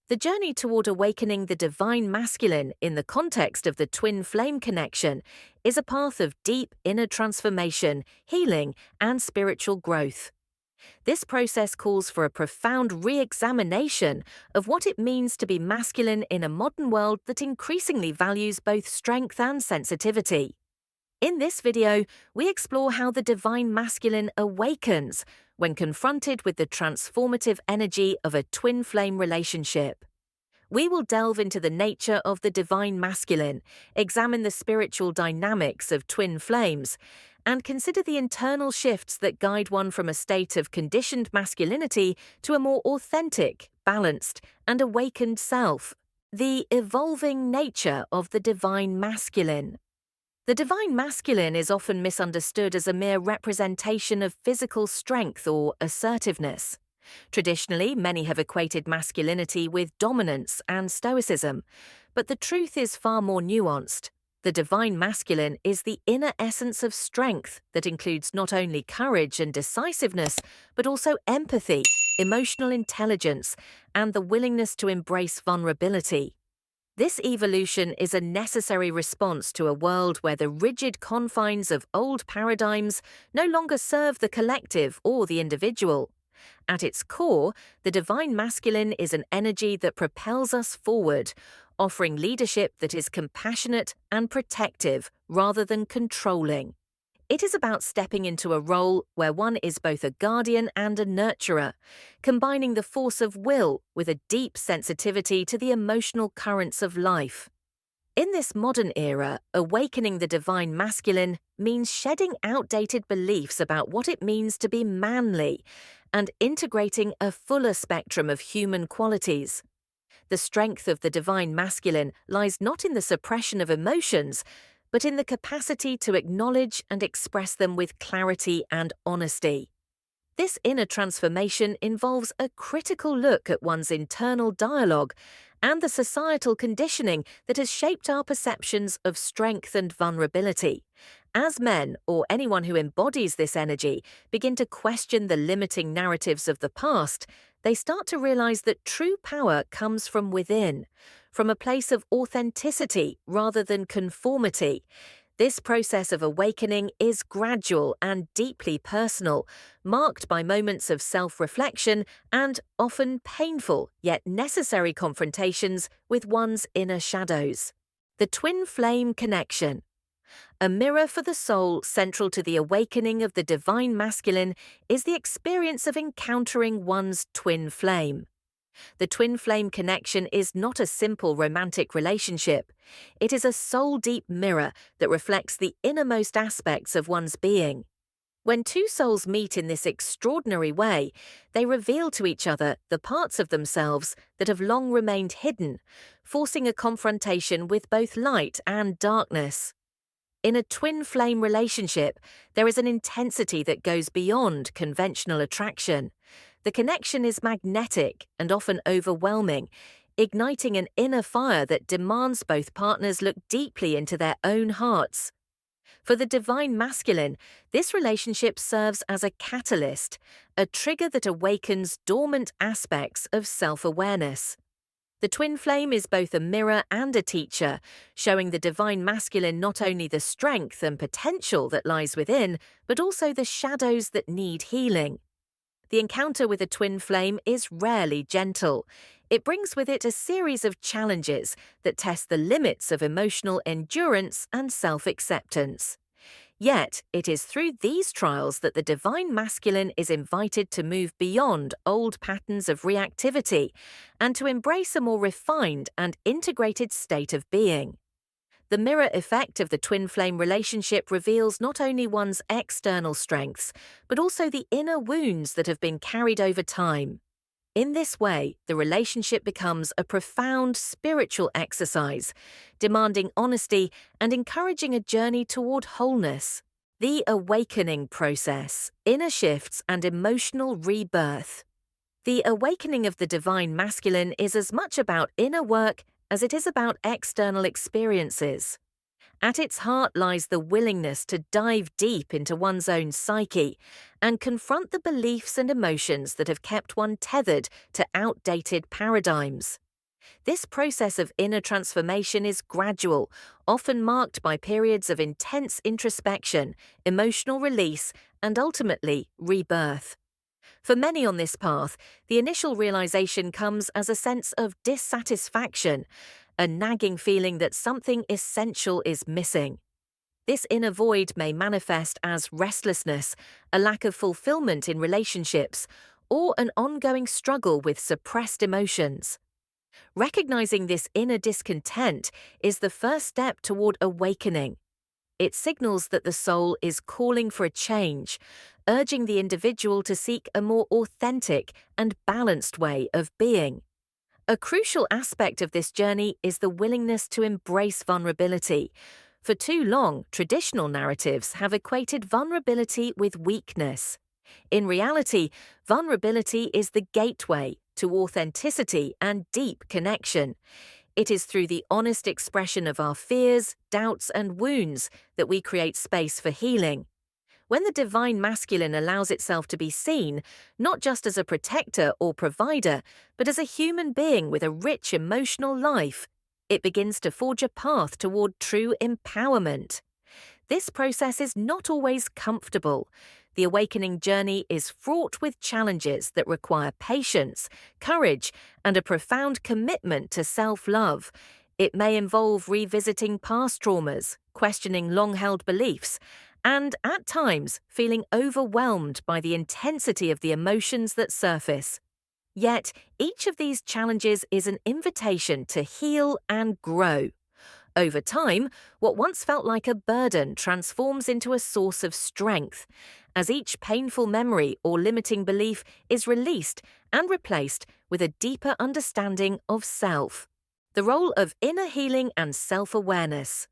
The journey toward awakening the divine masculine in the context of the twin flame connection is a path of deep inner transformation, healing, and spiritual growth. This process calls for a profound re-examination of what it means to be masculine in a modern world that increasingly values both strength and sensitivity. In this video, we explore how the divine masculine awakens when confronted with the transformative energy of a twin flame relationship. We will delve into the nature of the divine masculine, examine the spiritual dynamics of twin flames, and consider the internal shifts that guide one from a state of conditioned masculinity to a more authentic, balanced, and awakened self. The evolving nature of the divine masculine. The divine masculine is often misunderstood as a mere representation of physical strength or assertiveness. Traditionally, many have equated masculinity with dominance and stoicism, but the truth is far more nuanced. The divine masculine is the inner essence of strength that includes not only courage and decisiveness, but also empathy, emotional intelligence, and the willingness to embrace vulnerability. This evolution is a necessary response to a world where the rigid confines of old paradigms no longer serve the collective or the individual. At its core, the divine masculine is an energy that propels us forward, offering leadership that is compassionate and protective rather than controlling. It is about stepping into a role where one is both a guardian and a nurturer, combining the force of will with a deep sensitivity to the emotional currents of life. In this modern era, awakening the divine masculine means shedding outdated beliefs about what it means to be manly and integrating a fuller spectrum of human qualities. The strength of the divine masculine lies not in the suppression of emotions, but in the capacity to acknowledge and express them with clarity and honesty. This inner transformation involves a critical look at one's internal dialogue and the societal conditioning that has shaped our perceptions of strength and vulnerability. As men, or anyone who embodies this energy, begin to question the limiting narratives of the past, they start to realize that true power comes from within, from a place of authenticity rather than conformity. This process of awakening is gradual and deeply personal, marked by moments of self-reflection and often painful yet necessary confrontations with one's inner shadows. The twin flame connection. A mirror for the soul central to the awakening of the divine masculine is the experience of encountering one's twin flame. The twin flame connection is not a simple romantic relationship. It is a soul-deep mirror that reflects the innermost aspects of one's being. When two souls meet in this extraordinary way, they reveal to each other the parts of themselves that have long remained hidden, forcing a confrontation with both light and darkness. In a twin flame relationship, there is an intensity that goes beyond conventional attraction. The connection is magnetic and often overwhelming, igniting an inner fire that demands both partners look deeply into their own hearts. For the divine masculine, this relationship serves as a catalyst, a trigger that awakens dormant aspects of self-awareness. The twin flame is both a mirror and a teacher, showing the divine masculine not only the strength and potential that lies within, but also the shadows that need healing. The encounter with a twin flame is rarely gentle. It brings with it a series of challenges that test the limits of emotional endurance and self-acceptance. Yet, it is through these trials that the divine masculine is invited to move beyond old patterns of reactivity and to embrace a more refined and integrated state of being. The mirror effect of the twin flame relationship reveals not only one's external strengths, but also the inner wounds that have been carried over time. In this way, the relationship becomes a profound spiritual exercise, demanding honesty and encouraging a journey toward wholeness. The awakening process, inner shifts and emotional rebirth. The awakening of the divine masculine is as much about inner work as it is about external experiences. At its heart lies the willingness to dive deep into one's own psyche and confront the beliefs and emotions that have kept one tethered to outdated paradigms. This process of inner transformation is gradual, often marked by periods of intense introspection, emotional release, and ultimately rebirth. For many on this path, the initial realization comes as a sense of dissatisfaction, a nagging feeling that something essential is missing. This inner void may manifest as restlessness, a lack of fulfillment in relationships, or an ongoing struggle with suppressed emotions. Recognizing this inner discontent is the first step toward awakening. It signals that the soul is calling for a change, urging the individual to seek a more authentic and balanced way of being. A crucial aspect of this journey is the willingness to embrace vulnerability. For too long, traditional narratives have equated vulnerability with weakness. In reality, vulnerability is the gateway to authenticity and deep connection. It is through the honest expression of our fears, doubts, and wounds that we create space for healing. When the divine masculine allows itself to be seen, not just as a protector or provider, but as a human being with a rich emotional life, it begins to forge a path toward true empowerment. This process is not always comfortable. The awakening journey is fraught with challenges that require patience, courage, and a profound commitment to self-love. It may involve revisiting past traumas, questioning long-held beliefs, and, at times, feeling overwhelmed by the intensity of the emotions that surface. Yet, each of these challenges is an invitation to heal and grow. Over time, what once felt like a burden transforms into a source of strength, as each painful memory or limiting belief is released and replaced with a deeper understanding of self. The role of inner healing and self-awareness.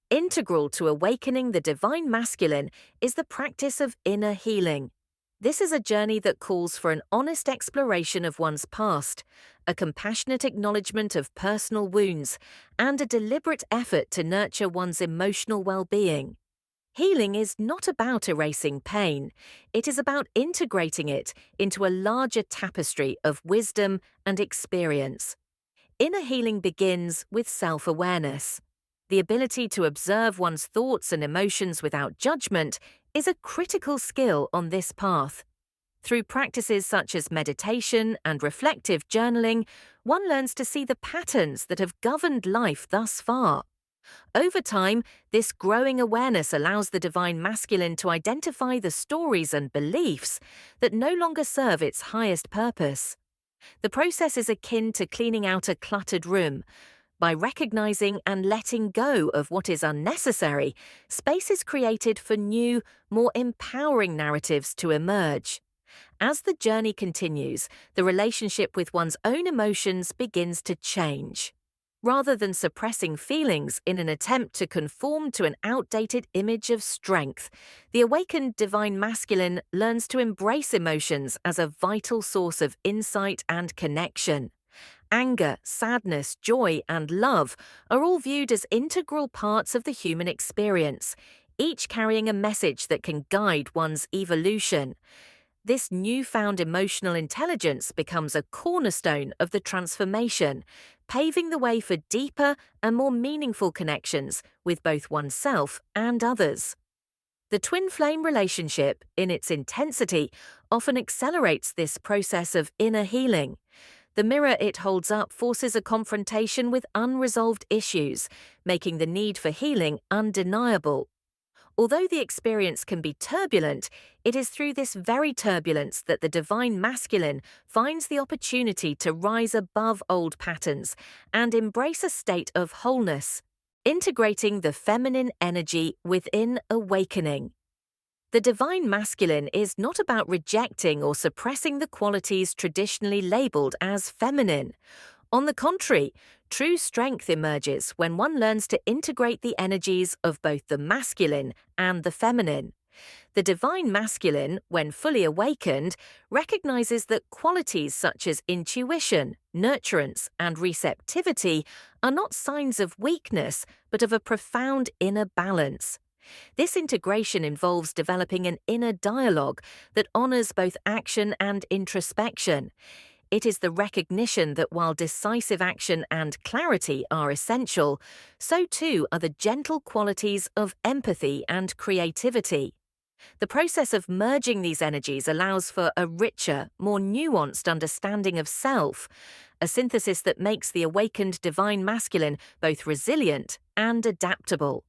Integral to awakening the divine masculine is the practice of inner healing. This is a journey that calls for an honest exploration of one's past, a compassionate acknowledgement of personal wounds, and a deliberate effort to nurture one's emotional well-being. Healing is not about erasing pain. It is about integrating it into a larger tapestry of wisdom and experience. Inner healing begins with self-awareness. The ability to observe one's thoughts and emotions without judgment is a critical skill on this path. Through practices such as meditation and reflective journaling, one learns to see the patterns that have governed life thus far. Over time, this growing awareness allows the divine masculine to identify the stories and beliefs that no longer serve its highest purpose. The process is akin to cleaning out a cluttered room. By recognizing and letting go of what is unnecessary, space is created for new, more empowering narratives to emerge. As the journey continues, the relationship with one's own emotions begins to change. Rather than suppressing feelings in an attempt to conform to an outdated image of strength, the awakened divine masculine learns to embrace emotions as a vital source of insight and connection. Anger, sadness, joy, and love are all viewed as integral parts of the human experience, each carrying a message that can guide one's evolution. This newfound emotional intelligence becomes a cornerstone of the transformation, paving the way for deeper and more meaningful connections with both oneself and others. The twin flame relationship, in its intensity, often accelerates this process of inner healing. The mirror it holds up forces a confrontation with unresolved issues, making the need for healing undeniable. Although the experience can be turbulent, it is through this very turbulence that the divine masculine finds the opportunity to rise above old patterns and embrace a state of wholeness, integrating the feminine energy within awakening. The divine masculine is not about rejecting or suppressing the qualities traditionally labeled as feminine. On the contrary, true strength emerges when one learns to integrate the energies of both the masculine and the feminine. The divine masculine, when fully awakened, recognizes that qualities such as intuition, nurturance, and receptivity are not signs of weakness, but of a profound inner balance. This integration involves developing an inner dialogue that honors both action and introspection. It is the recognition that while decisive action and clarity are essential, so too are the gentle qualities of empathy and creativity. The process of merging these energies allows for a richer, more nuanced understanding of self, a synthesis that makes the awakened divine masculine both resilient and adaptable.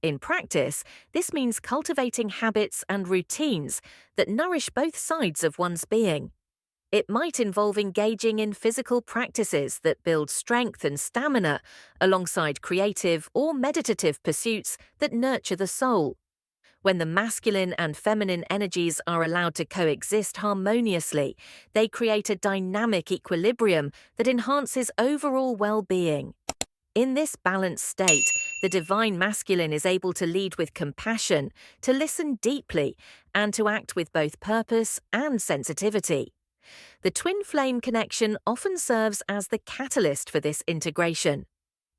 In practice, this means cultivating habits and routines that nourish both sides of one's being. It might involve engaging in physical practices that build strength and stamina, alongside creative or meditative pursuits that nurture the soul. When the masculine and feminine energies are allowed to coexist harmoniously, they create a dynamic equilibrium that enhances overall well-being. In this balanced state, the divine masculine is able to lead with compassion, to listen deeply, and to act with both purpose and sensitivity. The twin flame connection often serves as the catalyst for this integration.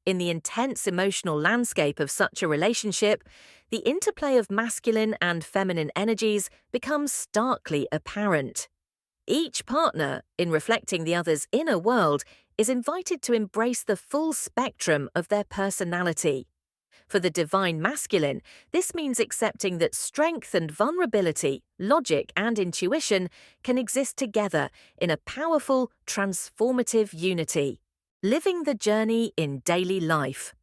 In the intense emotional landscape of such a relationship, the interplay of masculine and feminine energies becomes starkly apparent. Each partner, in reflecting the other's inner world, is invited to embrace the full spectrum of their personality. For the divine masculine, this means accepting that strength and vulnerability, logic and intuition can exist together in a powerful, transformative unity. Living the journey in daily life.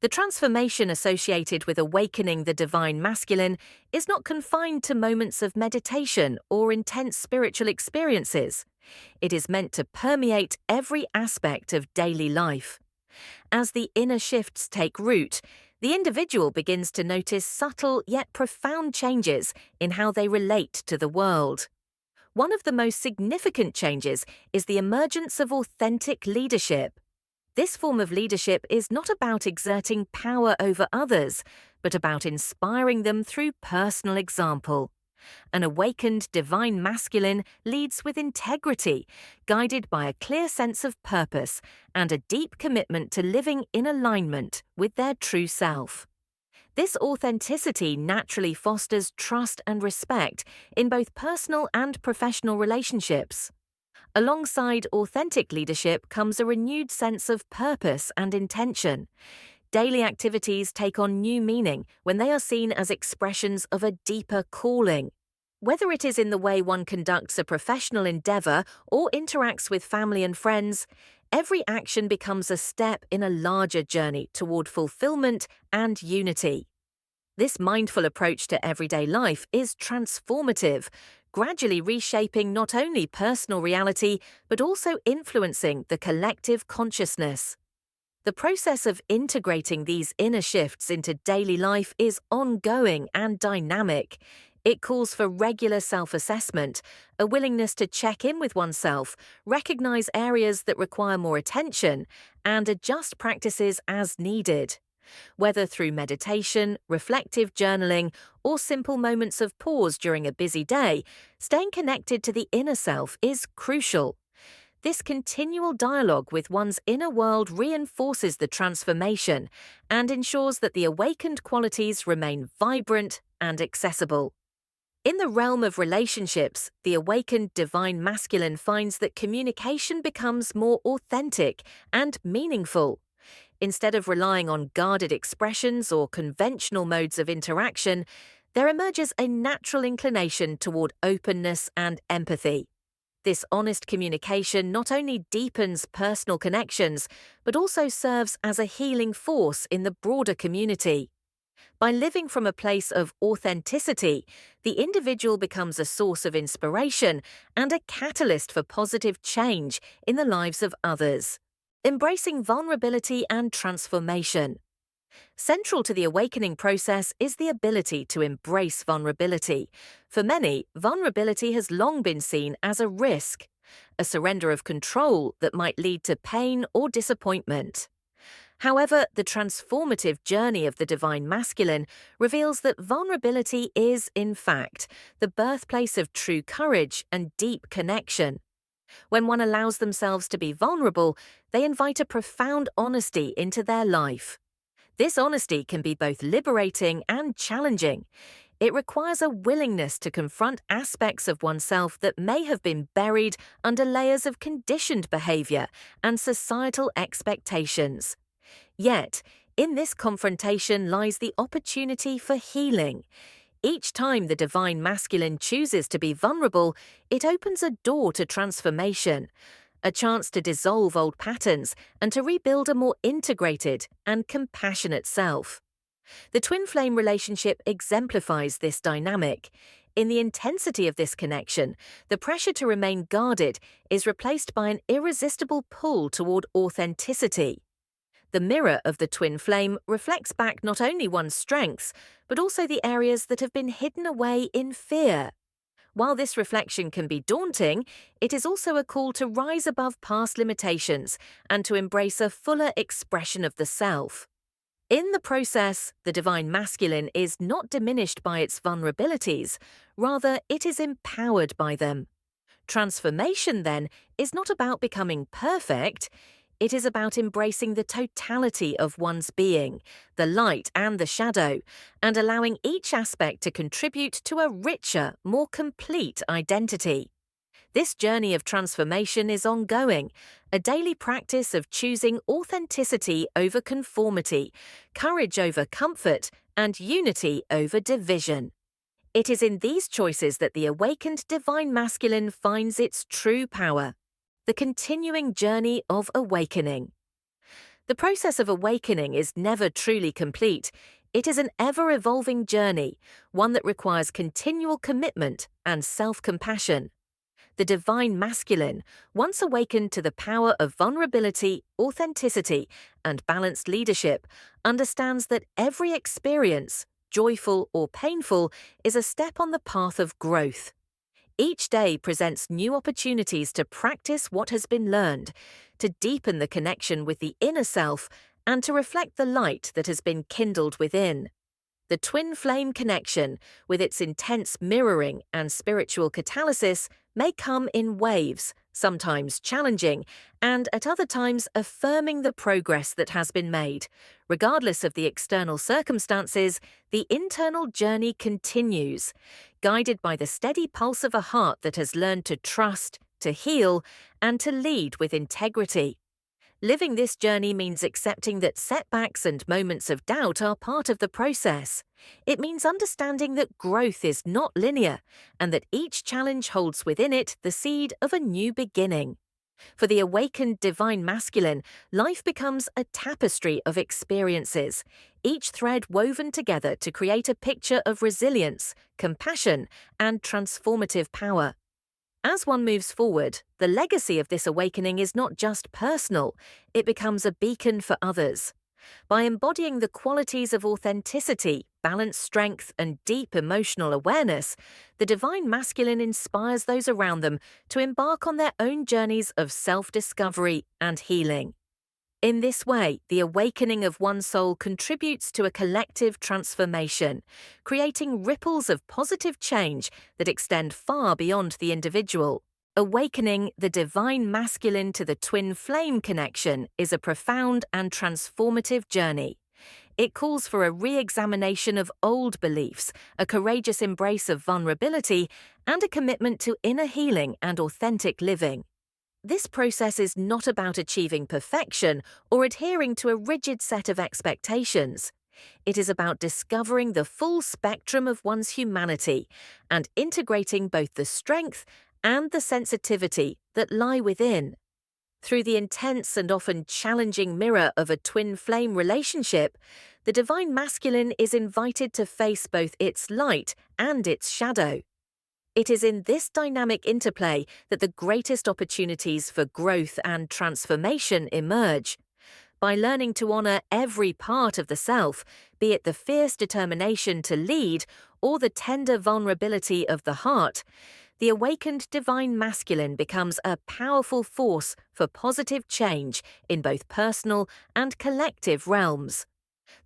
The transformation associated with awakening the divine masculine is not confined to moments of meditation or intense spiritual experiences. It is meant to permeate every aspect of daily life. As the inner shifts take root, the individual begins to notice subtle yet profound changes in how they relate to the world. One of the most significant changes is the emergence of authentic leadership. This form of leadership is not about exerting power over others, but about inspiring them through personal example. An awakened divine masculine leads with integrity, guided by a clear sense of purpose and a deep commitment to living in alignment with their true self. This authenticity naturally fosters trust and respect in both personal and professional relationships. Alongside authentic leadership comes a renewed sense of purpose and intention. Daily activities take on new meaning when they are seen as expressions of a deeper calling. Whether it is in the way one conducts a professional endeavor or interacts with family and friends, every action becomes a step in a larger journey toward fulfillment and unity. This mindful approach to everyday life is transformative, gradually reshaping not only personal reality but also influencing the collective consciousness. The process of integrating these inner shifts into daily life is ongoing and dynamic. It calls for regular self-assessment, a willingness to check in with oneself, recognize areas that require more attention, and adjust practices as needed. Whether through meditation, reflective journaling, or simple moments of pause during a busy day, staying connected to the inner self is crucial. This continual dialogue with one's inner world reinforces the transformation and ensures that the awakened qualities remain vibrant and accessible. In the realm of relationships, the awakened divine masculine finds that communication becomes more authentic and meaningful. Instead of relying on guarded expressions or conventional modes of interaction, there emerges a natural inclination toward openness and empathy. This honest communication not only deepens personal connections, but also serves as a healing force in the broader community. By living from a place of authenticity, the individual becomes a source of inspiration and a catalyst for positive change in the lives of others. Embracing vulnerability and transformation. Central to the awakening process is the ability to embrace vulnerability. For many, vulnerability has long been seen as a risk, a surrender of control that might lead to pain or disappointment. However, the transformative journey of the divine masculine reveals that vulnerability is, in fact, the birthplace of true courage and deep connection. When one allows themselves to be vulnerable, they invite a profound honesty into their life. This honesty can be both liberating and challenging. It requires a willingness to confront aspects of oneself that may have been buried under layers of conditioned behavior and societal expectations. Yet, in this confrontation lies the opportunity for healing. Each time the divine masculine chooses to be vulnerable, it opens a door to transformation, a chance to dissolve old patterns and to rebuild a more integrated and compassionate self. The twin flame relationship exemplifies this dynamic. In the intensity of this connection, the pressure to remain guarded is replaced by an irresistible pull toward authenticity. The mirror of the twin flame reflects back not only one's strengths, but also the areas that have been hidden away in fear. While this reflection can be daunting, it is also a call to rise above past limitations and to embrace a fuller expression of the self. In the process, the divine masculine is not diminished by its vulnerabilities, rather, it is empowered by them. Transformation, then, is not about becoming perfect. It is about embracing the totality of one's being, the light and the shadow, and allowing each aspect to contribute to a richer, more complete identity. This journey of transformation is ongoing, a daily practice of choosing authenticity over conformity, courage over comfort, and unity over division. It is in these choices that the awakened divine masculine finds its true power. The continuing journey of awakening. The process of awakening is never truly complete. It is an ever-evolving journey, one that requires continual commitment and self-compassion. The divine masculine, once awakened to the power of vulnerability, authenticity, and balanced leadership, understands that every experience, joyful or painful, is a step on the path of growth. Each day presents new opportunities to practice what has been learned, to deepen the connection with the inner self, and to reflect the light that has been kindled within. The twin flame connection, with its intense mirroring and spiritual catalysis, may come in waves, sometimes challenging, and at other times affirming the progress that has been made. Regardless of the external circumstances, the internal journey continues, guided by the steady pulse of a heart that has learned to trust, to heal, and to lead with integrity. Living this journey means accepting that setbacks and moments of doubt are part of the process. It means understanding that growth is not linear and that each challenge holds within it the seed of a new beginning. For the awakened divine masculine, life becomes a tapestry of experiences, each thread woven together to create a picture of resilience, compassion, and transformative power. As one moves forward, the legacy of this awakening is not just personal, it becomes a beacon for others. By embodying the qualities of authenticity, balanced strength, and deep emotional awareness, the divine masculine inspires those around them to embark on their own journeys of self-discovery and healing. In this way, the awakening of one soul contributes to a collective transformation, creating ripples of positive change that extend far beyond the individual. Awakening the divine masculine to the twin flame connection is a profound and transformative journey. It calls for a re-examination of old beliefs, a courageous embrace of vulnerability, and a commitment to inner healing and authentic living. This process is not about achieving perfection or adhering to a rigid set of expectations. It is about discovering the full spectrum of one's humanity and integrating both the strength and the sensitivity that lie within. Through the intense and often challenging mirror of a twin flame relationship, the divine masculine is invited to face both its light and its shadow. It is in this dynamic interplay that the greatest opportunities for growth and transformation emerge. By learning to honor every part of the self, be it the fierce determination to lead or the tender vulnerability of the heart, the awakened divine masculine becomes a powerful force for positive change in both personal and collective realms.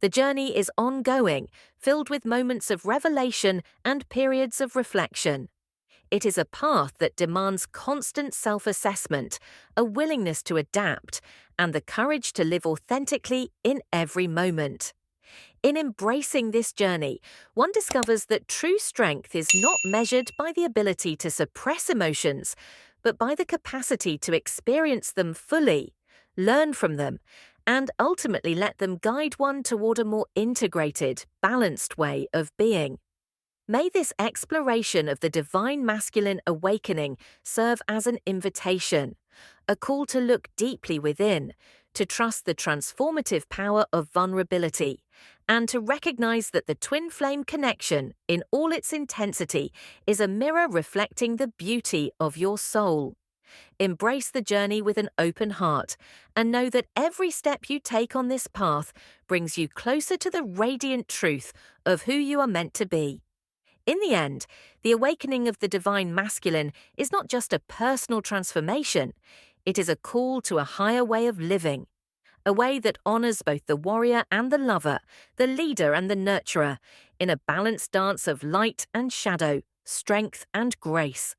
The journey is ongoing, filled with moments of revelation and periods of reflection. It is a path that demands constant self-assessment, a willingness to adapt, and the courage to live authentically in every moment. In embracing this journey, one discovers that true strength is not measured by the ability to suppress emotions, but by the capacity to experience them fully, learn from them, and ultimately let them guide one toward a more integrated, balanced way of being. May this exploration of the divine masculine awakening serve as an invitation, a call to look deeply within, to trust the transformative power of vulnerability, and to recognize that the twin flame connection, in all its intensity, is a mirror reflecting the beauty of your soul. Embrace the journey with an open heart, and know that every step you take on this path brings you closer to the radiant truth of who you are meant to be. In the end, the awakening of the divine masculine is not just a personal transformation, it is a call to a higher way of living, a way that honors both the warrior and the lover, the leader and the nurturer, in a balanced dance of light and shadow, strength and grace.